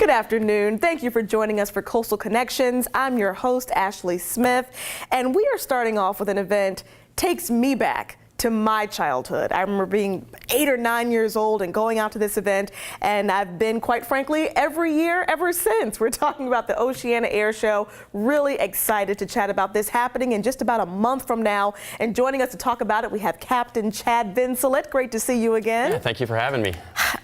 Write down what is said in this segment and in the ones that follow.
Good afternoon. Thank you for joining us for Coastal Connections. I'm your host, Ashley Smith, and we are starting off with an event takes me back to my childhood. I remember being 8 or 9 years old and going out to this event, and I've been, quite frankly, every year ever since. We're talking about the Oceana Air Show. Really excited to chat about this happening in just about a month from now. And joining us to talk about it, we have Captain Chad Vincelette. Great to see you again. Yeah, thank you for having me.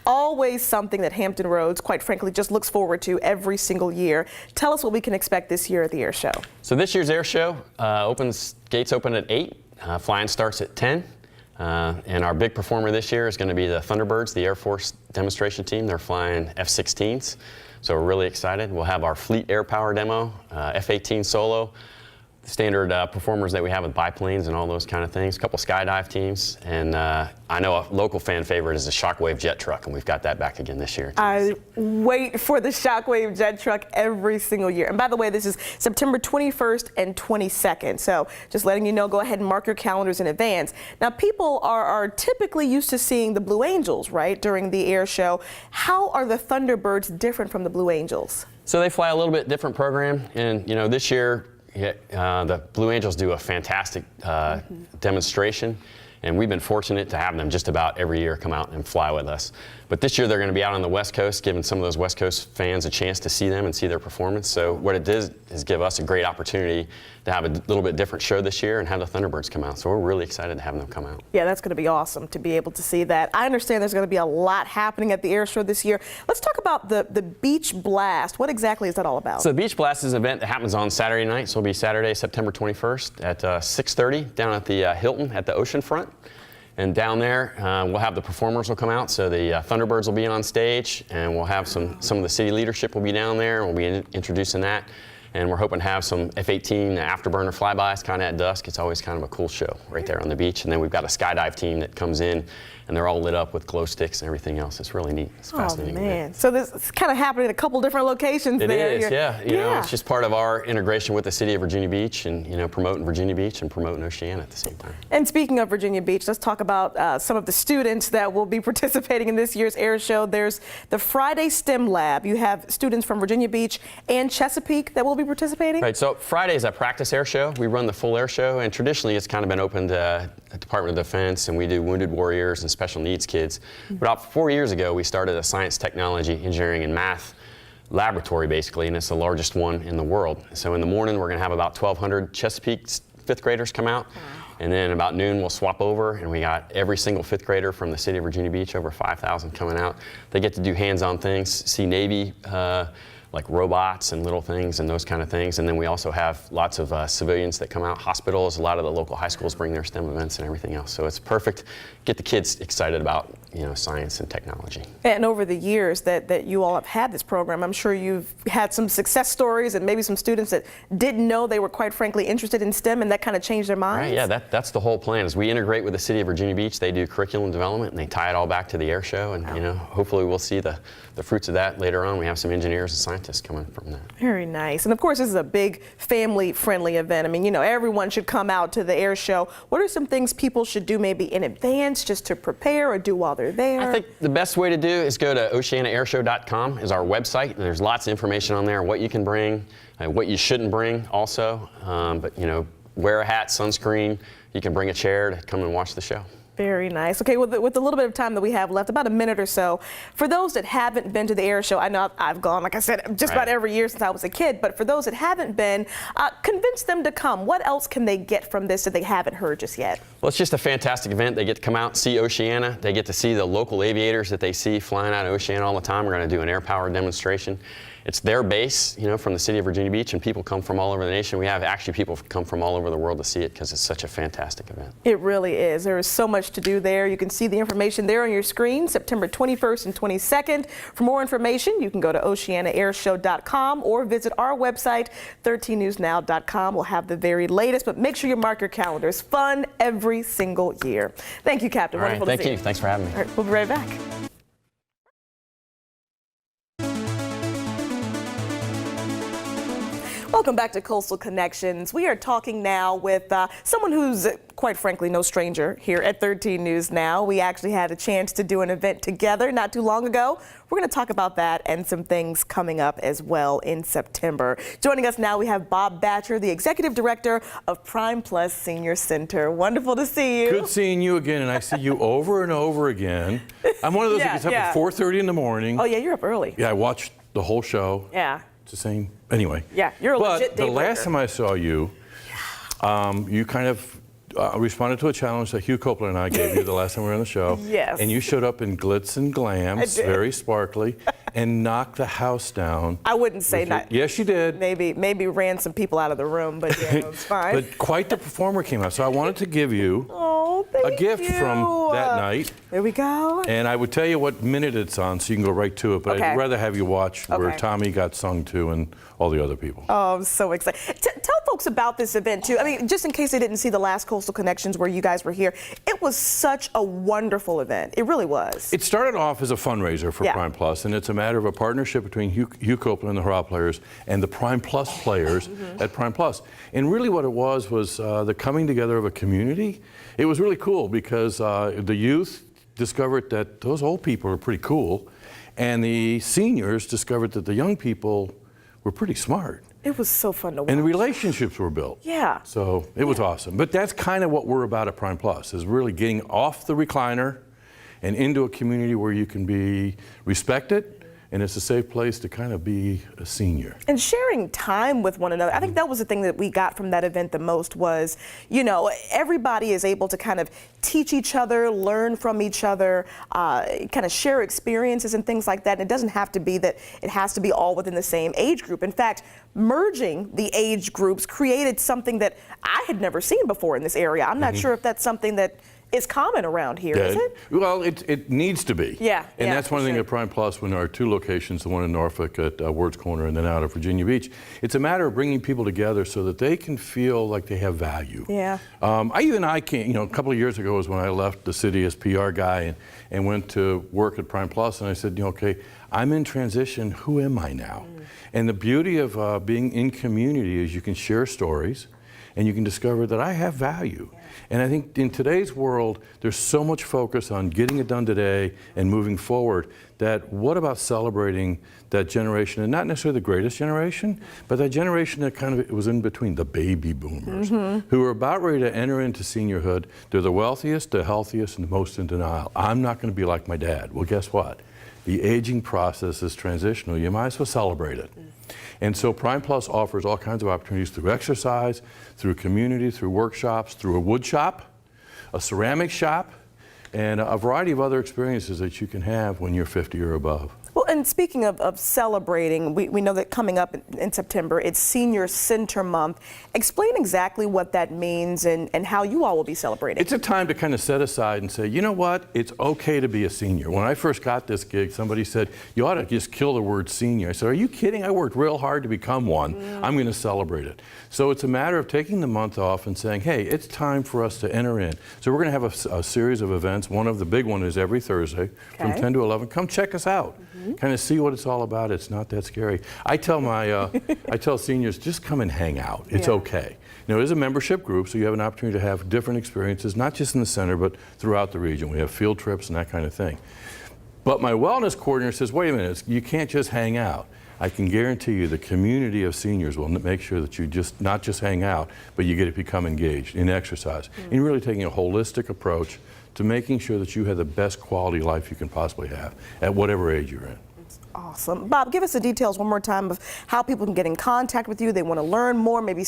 Always something that Hampton Roads, quite frankly, just looks forward to every single year. Tell us what we can expect this year at the Air Show. So this year's Air Show gates open at 8. Flying starts at 10. And our big performer this year is going to be the Thunderbirds, the Air Force demonstration team. They're flying F-16s. So we're really excited. We'll have our Fleet Air Power demo, F-18 solo, standard performers that we have with biplanes and all those kind of things, a couple skydive teams, and I know a local fan favorite is the Shockwave jet truck, and we've got that back again this year. I wait for the Shockwave jet truck every single year. And by the way, this is September 21st and 22nd, so just letting you know, go ahead and mark your calendars in advance. Now, people are typically used to seeing the Blue Angels, right, during the Air Show. How are the Thunderbirds different from the Blue Angels? So they fly a little bit different program, and you know, this year, the Blue Angels do a fantastic demonstration, and we've been fortunate to have them just about every year come out and fly with us. But this year they're going to be out on the West Coast, giving some of those West Coast fans a chance to see them and see their performance. So what it does is give us a great opportunity to have a little bit different show this year and have the Thunderbirds come out. So we're really excited to have them come out. Yeah, that's going to be awesome to be able to see that. I understand there's going to be a lot happening at the Air Show this year. Let's talk about the Beach Blast. What exactly is that all about? So the Beach Blast is an event that happens on Saturday night. So it'll be Saturday, September 21st at 6:30 down at the Hilton at the ocean front. And down there, we'll have the performers will come out. So the Thunderbirds will be on stage, and we'll have some of the city leadership will be down there, and we'll be introducing that. And we're hoping to have some F-18 afterburner flybys kind of at dusk. It's always kind of a cool show right there on the beach. And then we've got a skydive team that comes in, and they're all lit up with glow sticks and everything else. It's really neat. It's fascinating. Oh, man. So this is kind of happening at a couple different locations there. It is, yeah. You know, it's just part of our integration with the city of Virginia Beach and, you know, promoting Virginia Beach and promoting Oceana at the same time. And speaking of Virginia Beach, let's talk about some of the students that will be participating in this year's Air Show. There's the Friday STEM Lab. You have students from Virginia Beach and Chesapeake that will be participating? Right, so Friday is a practice air show. We run the full air show, and traditionally it's kind of been open to the Department of Defense, and we do wounded warriors and special needs kids. About 4 years ago, we started a science, technology, engineering, and math laboratory, basically, and it's the largest one in the world. So in the morning, we're going to have about 1,200 Chesapeake fifth graders come out. And then about noon, we'll swap over, and we got every single fifth grader from the city of Virginia Beach, over 5,000 coming out. They get to do hands-on things, see Navy, like robots and little things and those kind of things. And then we also have lots of civilians that come out, hospitals, a lot of the local high schools bring their STEM events and everything else. So it's perfect. Get the kids excited about, you know, science and technology. And over the years that you all have had this program, I'm sure you've had some success stories and maybe some students that didn't know they were, quite frankly, interested in STEM, and that kind of changed their minds. Right, yeah, that's the whole plan. Is we integrate with the city of Virginia Beach. They do curriculum development, and they tie it all back to the air show. And you know, hopefully we'll see the fruits of that later on. We have some engineers and scientists coming from that. Very nice. And of course, this is a big family-friendly event. I mean, you know, everyone should come out to the air show. What are some things people should do maybe in advance just to prepare or do while they're there? I think the best way to do is go to oceanaarshow.com is our website. And there's lots of information on there, what you can bring, what you shouldn't bring also. But, you know, wear a hat, sunscreen. You can bring a chair to come and watch the show. Very nice. Okay, with the little bit of time that we have left, about a minute or so, for those that haven't been to the air show, I know I've gone, like I said, just about every year since I was a kid, but for those that haven't been, convince them to come. What else can they get from this that they haven't heard just yet? Well, it's just a fantastic event. They get to come out and see Oceana. They get to see the local aviators that they see flying out of Oceana all the time. We're going to do an air power demonstration. It's their base, you know, from the city of Virginia Beach, and people come from all over the nation. We have actually people come from all over the world to see it because it's such a fantastic event. It really is. There is so much to do there. You can see the information there on your screen, September 21st and 22nd. For more information, you can go to oceanaarshow.com or visit our website, 13newsnow.com. We'll have the very latest, but make sure you mark your calendars. Fun every single year. Thank you, Captain. All right, wonderful to see you. Thank you. Thanks for having me. All right, we'll be right back. Welcome back to Coastal Connections. We are talking now with someone who's, quite frankly, no stranger here at 13 News Now. We actually had a chance to do an event together not too long ago. We're going to talk about that and some things coming up as well in September. Joining us now, we have Bob Batcher, the Executive Director of PrimePlus Senior Center. Wonderful to see you. Good seeing you again, and I see you over and over again. I'm one of those that gets up at 4:30 in the morning. Oh, yeah, you're up early. Yeah, I watched the whole show. Yeah. It's the same. Anyway. Yeah, you're a legit day But the last time I saw you, you kind of responded to a challenge that Hugh Copeland and I gave you the last time we were on the show. Yes. And you showed up in glitz and glam, very sparkly, and knocked the house down. I wouldn't say that. Yes, you did. Maybe ran some people out of the room, but yeah, it was fine. But quite the performer came out. So I wanted to give you thank a gift you. from that night. There we go. And I would tell you what minute it's on, so you can go right to it. But Okay. I'd rather have you watch where Okay. Tommy got sung to and all the other people. Oh, I'm so excited. Tell folks about this event, too. I mean, just in case they didn't see the last Coastal Connections where you guys were here, it was such a wonderful event. It really was. It started off as a fundraiser for PrimePlus, and it's a matter of a partnership between Hugh Copeland and the hurrah players and the PrimePlus players at PrimePlus. And really what it was the coming together of a community. It was really cool because the youth discovered that those old people are pretty cool, and the seniors discovered that the young people were pretty smart. It was so fun to watch. And the relationships were built. Yeah. So it was awesome. But that's kind of what we're about at PrimePlus, is really getting off the recliner and into a community where you can be respected, and it's a safe place to kind of be a senior. And sharing time with one another. I think that was the thing that we got from that event the most was, you know, everybody is able to kind of teach each other, learn from each other, kind of share experiences and things like that. And it doesn't have to be that it has to be all within the same age group. In fact, merging the age groups created something that I had never seen before in this area. I'm not sure if that's something that is common around here, is it? Well, it needs to be. Yeah. And yeah, that's one thing sure. at PrimePlus, when our two locations, the one in Norfolk at Ward's Corner and then out at Virginia Beach, it's a matter of bringing people together so that they can feel like they have value. Yeah. I came, a couple of years ago was when I left the city as PR guy and went to work at PrimePlus, and I said, okay, I'm in transition, who am I now? And the beauty of being in community is you can share stories and you can discover that I have value. And I think in today's world, there's so much focus on getting it done today and moving forward that what about celebrating that generation, and not necessarily the greatest generation, but that generation that kind of was in between, the baby boomers, who are about ready to enter into seniorhood. They're the wealthiest, the healthiest, and the most in denial. I'm not going to be like my dad. Well, guess what? The aging process is transitional. You might as well celebrate it. And so PrimePlus offers all kinds of opportunities through exercise, through community, through workshops, through a wood shop, a ceramic shop, and a variety of other experiences that you can have when you're 50 or above. Well, and speaking of celebrating, we know that coming up in September, it's Senior Center Month. Explain exactly what that means and how you all will be celebrating. It's a time to kind of set aside and say, you know what, it's okay to be a senior. When I first got this gig, somebody said, you ought to just kill the word senior. I said, are you kidding? I worked real hard to become one. I'm going to celebrate it. So it's a matter of taking the month off and saying, hey, it's time for us to enter in. So we're going to have a series of events. One of the big one is every Thursday from 10 to 11. Come check us out. Kind of see what it's all about. It's not that scary. I tell I tell seniors, just come and hang out. It's okay. It is a membership group, so you have an opportunity to have different experiences, not just in the center, but throughout the region. We have field trips and that kind of thing. But my wellness coordinator says, wait a minute, you can't just hang out. I can guarantee you the community of seniors will make sure that you not just hang out, but you get to become engaged in exercise. And really taking a holistic approach to making sure that you have the best quality life you can possibly have at whatever age you're in. Awesome. Bob, give us the details one more time of how people can get in contact with you. They want to learn more, maybe,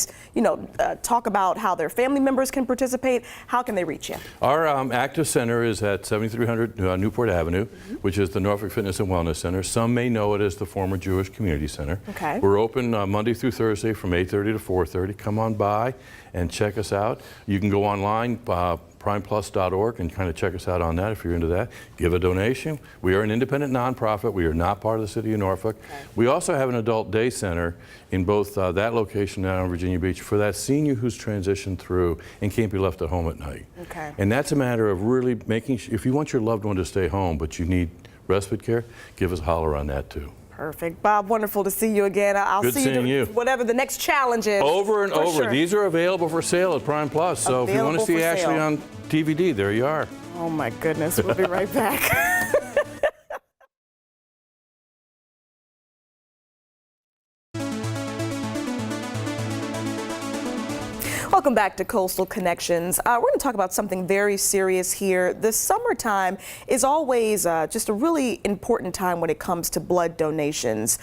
talk about how their family members can participate. How can they reach you? Our active center is at 7300 Newport Avenue, which is the Norfolk Fitness and Wellness Center. Some may know it as the former Jewish Community Center. Okay. We're open Monday through Thursday from 8:30 to 4:30. Come on by and check us out. You can go online, PrimePlus.org, and kind of check us out on that if you're into that. Give a donation. We are an independent nonprofit. We are not part of the city of Norfolk. Okay. We also have an adult day center in both that location down on Virginia Beach for that senior who's transitioned through and can't be left at home at night. Okay. And that's a matter of really making if you want your loved one to stay home but you need respite care, give us a holler on that too. Perfect. Bob, wonderful to see you again. I'll Good see seeing you. Whatever the next challenge is. Over and for over. sure. These are available for sale at PrimePlus. So if you want to Available see for Ashley sale. on DVD, there you are. Oh my goodness, we'll be right back. Welcome back to Coastal Connections. We're going to talk about something very serious here. The summertime is always just a really important time when it comes to blood donations.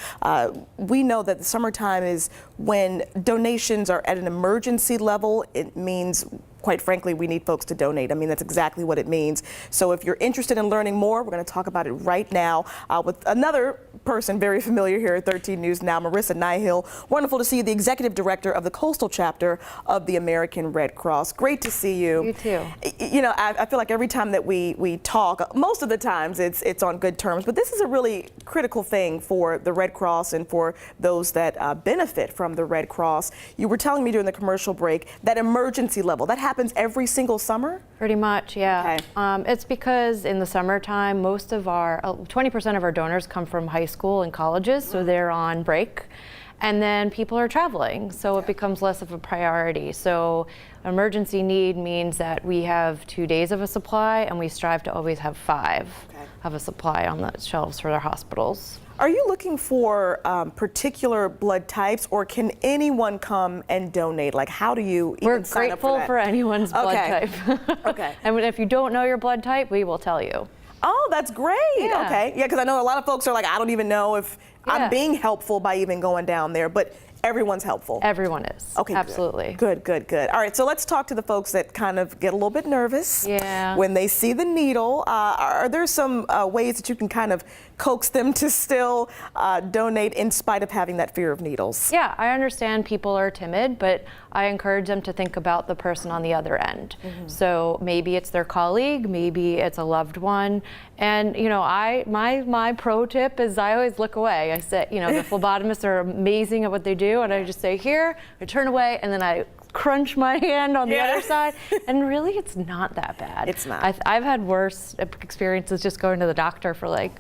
We know that the summertime is when donations are at an emergency level. It means, quite frankly, we need folks to donate. I mean, that's exactly what it means. So if you're interested in learning more, we're going to talk about it right now with another person very familiar here at 13 News Now, Marissa Nihill. Wonderful to see you, the Executive Director of the Coastal Chapter of the American Red Cross. Great to see you. You too. You know, I feel like every time that we talk, most of the times it's on good terms, but this is a really critical thing for the Red Cross and for those that benefit from the Red Cross. You were telling me during the commercial break that emergency level, that happens every single summer? Pretty much, yeah. Okay. It's because in the summertime, most of our, 20% of our donors come from high school and colleges, so they're on break. And then people are traveling, so it becomes less of a priority. So emergency need means that we have 2 days of a supply, and we strive to always have 5 of a supply on the shelves for our hospitals. Are you looking for particular blood types, or can anyone come and donate? Like, how do you even We're sign up grateful that? for anyone's blood type. Okay. And if you don't know your blood type, we will tell you. Oh, that's great. Yeah. Okay. Yeah, because I know a lot of folks are like, I don't even know if Yeah. I'm being helpful by even going down there, but everyone's helpful. Everyone is. Okay, absolutely. Good, good, good. All right, so let's talk to the folks that kind of get a little bit nervous when they see the needle. Are there some ways that you can kind of coax them to still donate in spite of having that fear of needles? Yeah, I understand people are timid, but I encourage them to think about the person on the other end. So maybe it's their colleague, maybe it's a loved one. And you know, my pro tip is I always look away. I say, you know, the phlebotomists are amazing at what they do, and I just say here, I turn away, and then I crunch my hand on the other side, and really it's not that bad. It's not. I've had worse experiences just going to the doctor for like,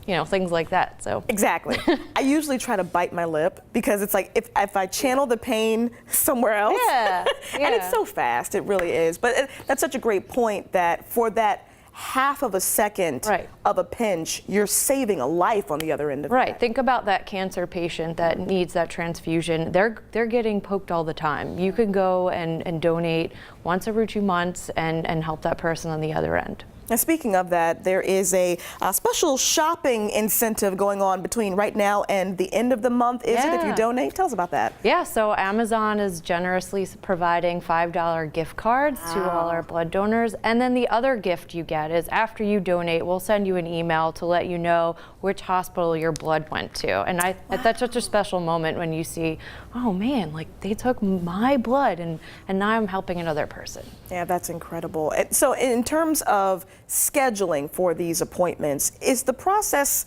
you know, things like that. So Exactly. I usually try to bite my lip because it's like if I channel the pain somewhere else, Yeah, and it's so fast, it really is. But that's such a great point that for that half of a second of a pinch, you're saving a life on the other end of it. Think about that cancer patient that needs that transfusion. They're getting poked all the time. You could go and donate once every 2 months and help that person on the other end. Now, speaking of that, there is a special shopping incentive going on between right now and the end of the month, is it, if you donate? Tell us about that. Yeah, so Amazon is generously providing $5 gift cards to all our blood donors. And then the other gift you get is after you donate, we'll send you an email to let you know which hospital your blood went to. And that's such a special moment when you see, oh man, like they took my blood and now I'm helping another person. Yeah, that's incredible. So in terms of scheduling for these appointments, is the process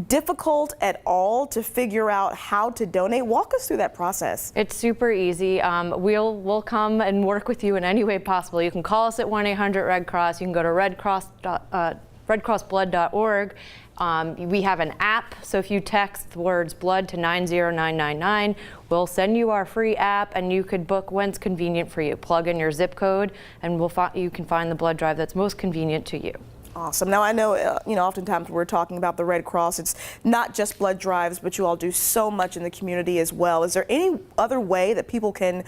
difficult at all to figure out how to donate? Walk us through that process. It's super easy. We'll come and work with you in any way possible. You can call us at 1-800-RED Cross. You can go to redcrossblood.org. We have an app, so if you text the words blood to 90999, we'll send you our free app, and you could book when's convenient for you. Plug in your zip code, and you can find the blood drive that's most convenient to you. Awesome. Now, I know, oftentimes we're talking about the Red Cross. It's not just blood drives, but you all do so much in the community as well. Is there any other way that people can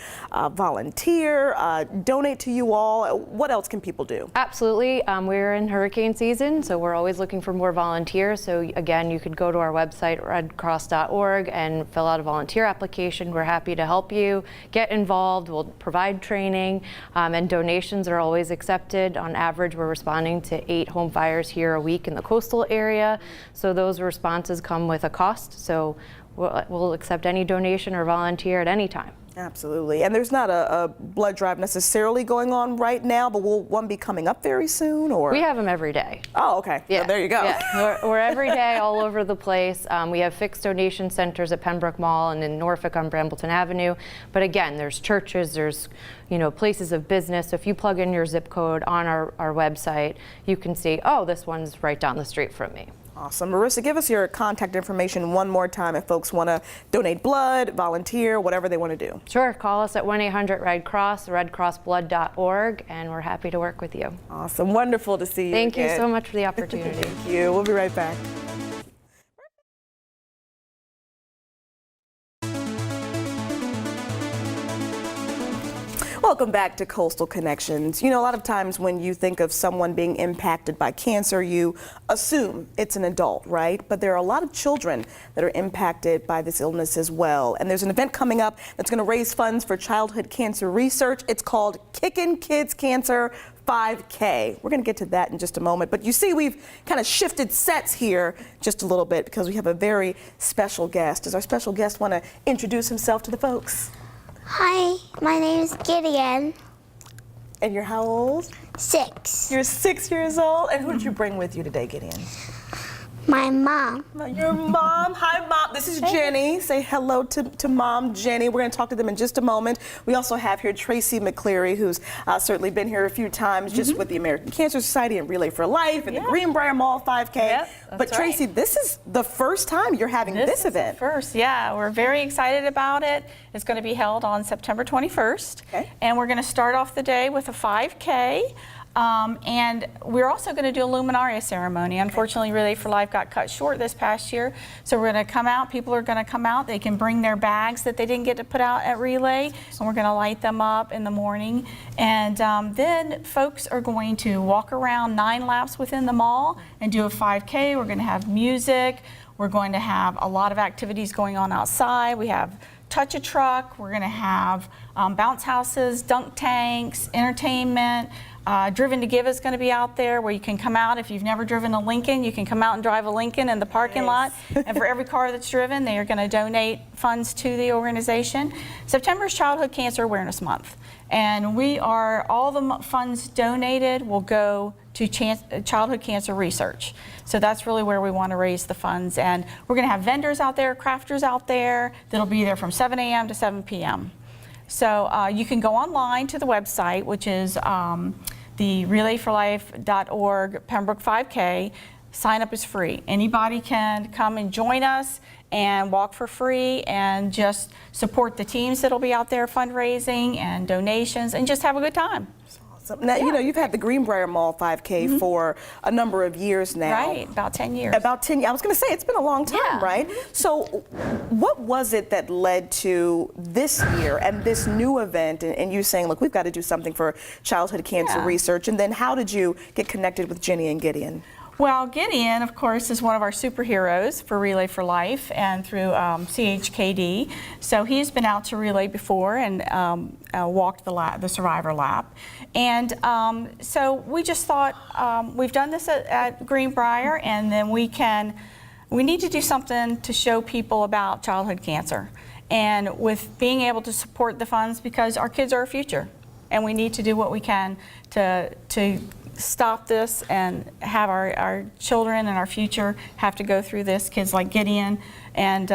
volunteer, donate to you all? What else can people do? Absolutely. We're in hurricane season, so we're always looking for more volunteers. So again, you could go to our website, redcross.org, and fill out a volunteer application. We're happy to help you get involved. We'll provide training, and donations are always accepted. On average, we're responding to 8 home fires here a week in the coastal area. So those responses come with a cost. So we'll accept any donation or volunteer at any time. Absolutely. And there's not a blood drive necessarily going on right now, but will one be coming up very soon? Or we have them every day. Oh, okay. Yeah. So there you go. Yeah. We're every day all over the place. We have fixed donation centers at Pembroke Mall and in Norfolk on Brambleton Avenue. But again, there's churches, there's places of business. So if you plug in your zip code on our website, you can see, oh, this one's right down the street from me. Awesome. Marissa, give us your contact information one more time if folks want to donate blood, volunteer, whatever they want to do. Sure, call us at 1-800-RED-CROSS, redcrossblood.org, and we're happy to work with you. Awesome. Wonderful to see you Thank you again. so much for the opportunity. Thank you. We'll be right back. Welcome back to Coastal Connections. You know, a lot of times when you think of someone being impacted by cancer, you assume it's an adult, right? But there are a lot of children that are impacted by this illness as well. And there's an event coming up that's going to raise funds for childhood cancer research. It's called Kickin' Kids Cancer 5K. We're going to get to that in just a moment. But you see, we've kind of shifted sets here just a little bit because we have a very special guest. Does our special guest want to introduce himself to the folks? Hi, my name is Gideon. And you're how old? 6. You're 6 years old. And who did you bring with you today, Gideon? My mom. Your mom. Hi, Mom. This is Jenny. Say hello to Mom, Jenny. We're going to talk to them in just a moment. We also have here Tracy McCleary, who's certainly been here a few times just with the American Cancer Society and Relay for Life and the Greenbrier Mall 5K. Yep, but Tracy, this is the first time you're having this event. First, yeah, we're very excited about it. It's going to be held on September 21st. Okay. And we're going to start off the day with a 5K. And we're also going to do a luminaria ceremony. Unfortunately, Relay for Life got cut short this past year. So we're going to come out, people are going to come out, they can bring their bags that they didn't get to put out at Relay, and we're going to light them up in the morning. And then folks are going to walk around 9 laps within the mall and do a 5K. We're going to have music. We're going to have a lot of activities going on outside. We have Touch a Truck. We're going to have bounce houses, dunk tanks, entertainment. Driven to Give is going to be out there where you can come out. If you've never driven a Lincoln, you can come out and drive a Lincoln in the parking lot. And for every car that's driven, they are going to donate funds to the organization. September is Childhood Cancer Awareness Month. And all the funds donated will go to childhood cancer research. So that's really where we want to raise the funds. And we're going to have vendors out there, crafters out there that'll be there from 7 a.m. to 7 p.m. So you can go online to the website, which is the relayforlife.org Pembroke 5K. Sign up is free. Anybody can come and join us and walk for free and just support the teams that'll be out there fundraising and donations and just have a good time. Now, you know, you've had the Greenbrier Mall 5K for a number of years now. Right, about 10 years. About 10 years. I was going to say, it's been a long time, right? So what was it that led to this year and this new event and you saying, look, we've got to do something for childhood cancer research? And then how did you get connected with Jenny and Gideon? Well, Gideon, of course, is one of our superheroes for Relay for Life and through CHKD. So he's been out to Relay before and walked the survivor lap. And so we just thought, we've done this at Greenbrier, and then we need to do something to show people about childhood cancer. And with being able to support the funds, because our kids are our future, and we need to do what we can to stop this and have our children and our future have to go through this, kids like Gideon. And,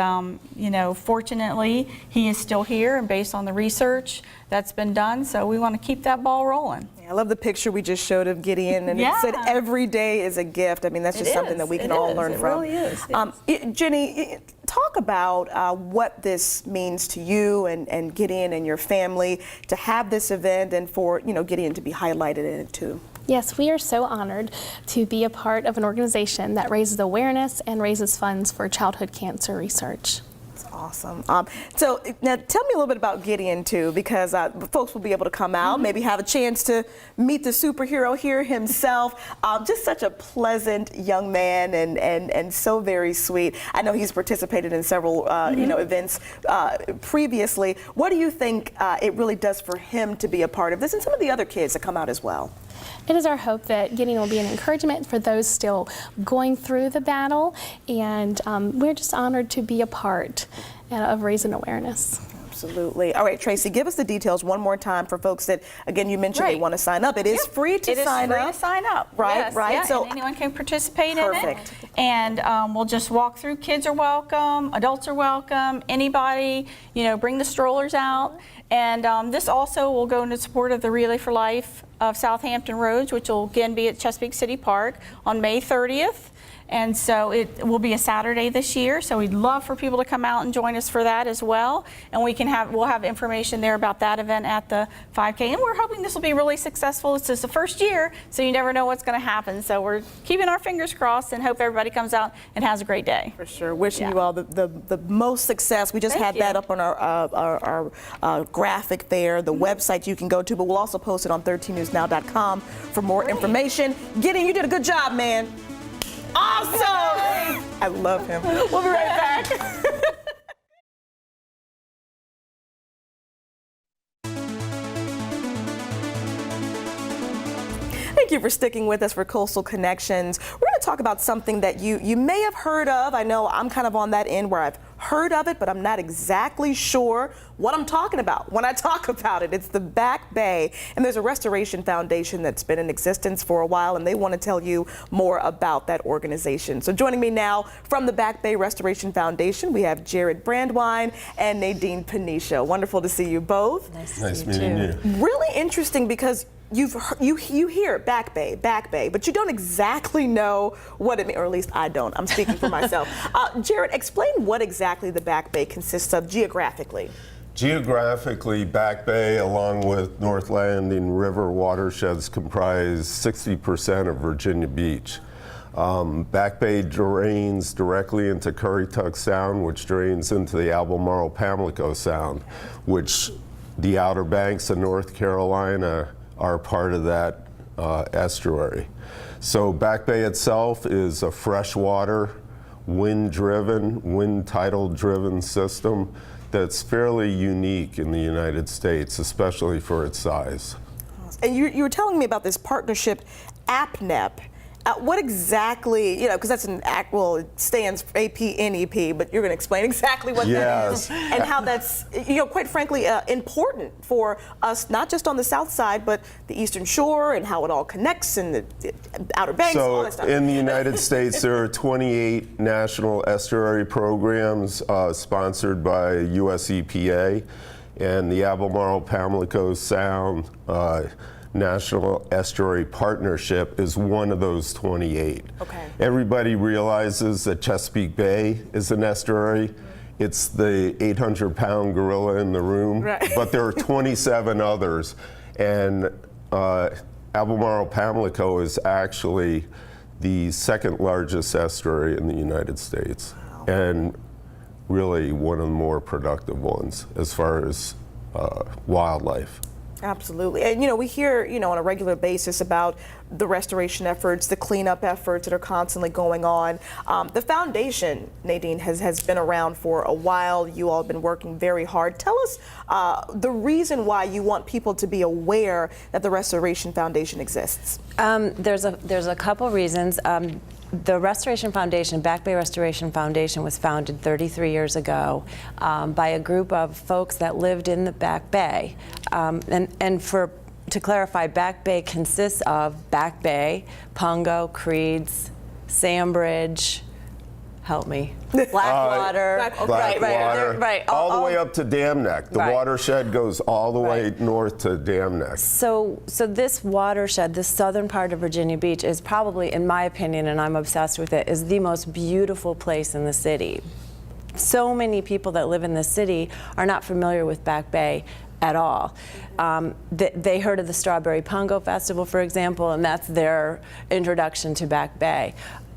you know, fortunately, he is still here, and based on the research that's been done, so we want to keep that ball rolling. I love the picture we just showed of Gideon, and it said every day is a gift. I mean, that's just something that we can all learn from. It really is. Jenny, talk about what this means to you and Gideon and your family to have this event and for, you know, Gideon to be highlighted in it too. Yes, we are so honored to be a part of an organization that raises awareness and raises funds for childhood cancer research. Awesome. So now tell me a little bit about Gideon too, because folks will be able to come out, maybe have a chance to meet the superhero here himself. Just such a pleasant young man and so very sweet. I know he's participated in several you know, events previously. What do you think it really does for him to be a part of this and some of the other kids that come out as well? It is our hope that Gideon will be an encouragement for those still going through the battle, and we're just honored to be a part of raising awareness. Absolutely. All right, Tracy, give us the details one more time for folks that, again, you mentioned they want to sign up. It is free to sign up. It is free to sign up. Right, yes, right. Yeah, So and anyone can participate in it. And we'll just walk through. Kids are welcome. Adults are welcome. Anybody, you know, bring the strollers out. And this also will go into support of the Relay for Life of Southampton Roads, which will again be at Chesapeake City Park on May 30th. And so it will be a Saturday this year, so we'd love for people to come out and join us for that as well. And we'll have information there about that event at the 5K. And we're hoping this will be really successful. It's just the first year, so you never know what's going to happen. So we're keeping our fingers crossed and hope everybody comes out and has a great day. For sure. Wishing you all the most success. We just Thank had you. that up on our graphic there, the website you can go to, but we'll also post it on 13newsnow.com for more information. Gideon, you did a good job, man. Awesome! I love him. We'll be right back. Thank you for sticking with us for Coastal Connections. We're going to talk about something that you may have heard of. I know I'm kind of on that end where I've heard of it, but I'm not exactly sure what I'm talking about when I talk about it. It's the Back Bay, and there's a restoration foundation that's been in existence for a while, and they want to tell you more about that organization. So joining me now from the Back Bay Restoration Foundation, we have Jared Brandwine and Nadine Panisha. Wonderful to see you both. Nice meeting you. Really interesting because you hear Back Bay, but you don't exactly know what it means, or at least I don't. I'm speaking for myself. Jared, explain what exactly the Back Bay consists of geographically. Geographically, Back Bay, along with North Landing River watersheds, comprise 60% of Virginia Beach. Back Bay drains directly into Currituck Sound, which drains into the Albemarle Pamlico Sound, which the Outer Banks of North Carolina are part of that estuary. So Back Bay itself is a freshwater, wind-driven, wind tidal-driven system that's fairly unique in the United States, especially for its size. And you were telling me about this partnership, APNEP. What exactly, because that's an act, well, it stands for APNEP, but you're going to explain exactly what that is and how that's, quite frankly, important for us, not just on the south side, but the Eastern Shore and how it all connects and the Outer Banks, all that So stuff. in the United States, there are 28 national estuary programs sponsored by US EPA, and the Albemarle Pamlico Sound National Estuary Partnership is one of those 28. Okay. Everybody realizes that Chesapeake Bay is an estuary. It's the 800-pound gorilla in the room, Right. but there are 27 others. And Albemarle Pamlico is actually the second largest estuary in the United States, and really one of the more productive ones as far as wildlife. Absolutely. And, we hear, on a regular basis about the restoration efforts, the cleanup efforts that are constantly going on. The foundation, Nadine, has been around for a while. You all have been working very hard. Tell us the reason why you want people to be aware that the Restoration Foundation exists. There's a couple reasons. The Restoration Foundation, Back Bay Restoration Foundation, was founded 33 years ago by a group of folks that lived in the Back Bay. To clarify, Back Bay consists of Back Bay, Pungo, Creeds, Sandbridge, help me, Blackwater. Blackwater, right. all the way up to Dam Neck. The Right. watershed goes all the way north to Dam Neck. So this watershed, this southern part of Virginia Beach, is probably, in my opinion, and I'm obsessed with it, is the most beautiful place in the city. So many people that live in the city are not familiar with Back Bay at all. They heard of the Strawberry Pungo Festival, for example, and that's their introduction to Back Bay.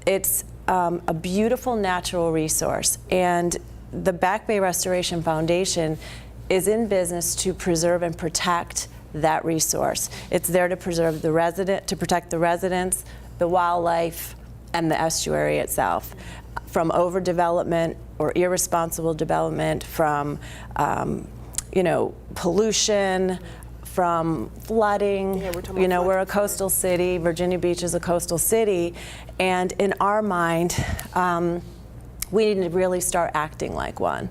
It's a beautiful natural resource, and the Back Bay Restoration Foundation is in business to preserve and protect that resource. It's there to preserve to protect the residents, the wildlife, and the estuary itself from overdevelopment or irresponsible development, from pollution, from flooding. Yeah, we're talking about we're a coastal city. Virginia Beach is a coastal city, and in our mind, we need to really start acting like one.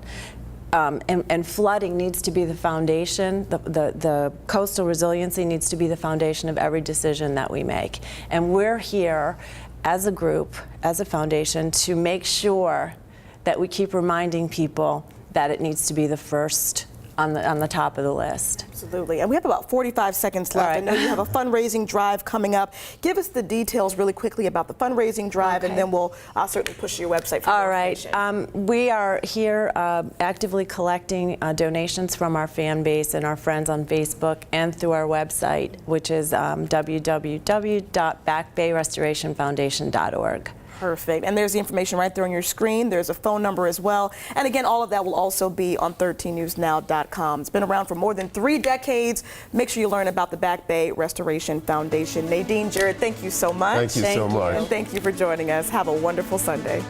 And flooding needs to be the foundation. The coastal resiliency needs to be the foundation of every decision that we make. And we're here as a group, as a foundation, to make sure that we keep reminding people that it needs to be the first on the top of the list. Absolutely. And we have about 45 seconds left. All right. I know you have a fundraising drive coming up. Give us the details really quickly about the fundraising drive, and then I'll certainly push your website for more All right. information. We are here actively collecting donations from our fan base and our friends on Facebook and through our website, which is www.backbayrestorationfoundation.org. Perfect. And there's the information right there on your screen. There's a phone number as well. And again, all of that will also be on 13newsnow.com. It's been around for more than 3 decades. Make sure you learn about the Back Bay Restoration Foundation. Nadine, Jared, thank you so much. Thank you so much. And thank you for joining us. Have a wonderful Sunday.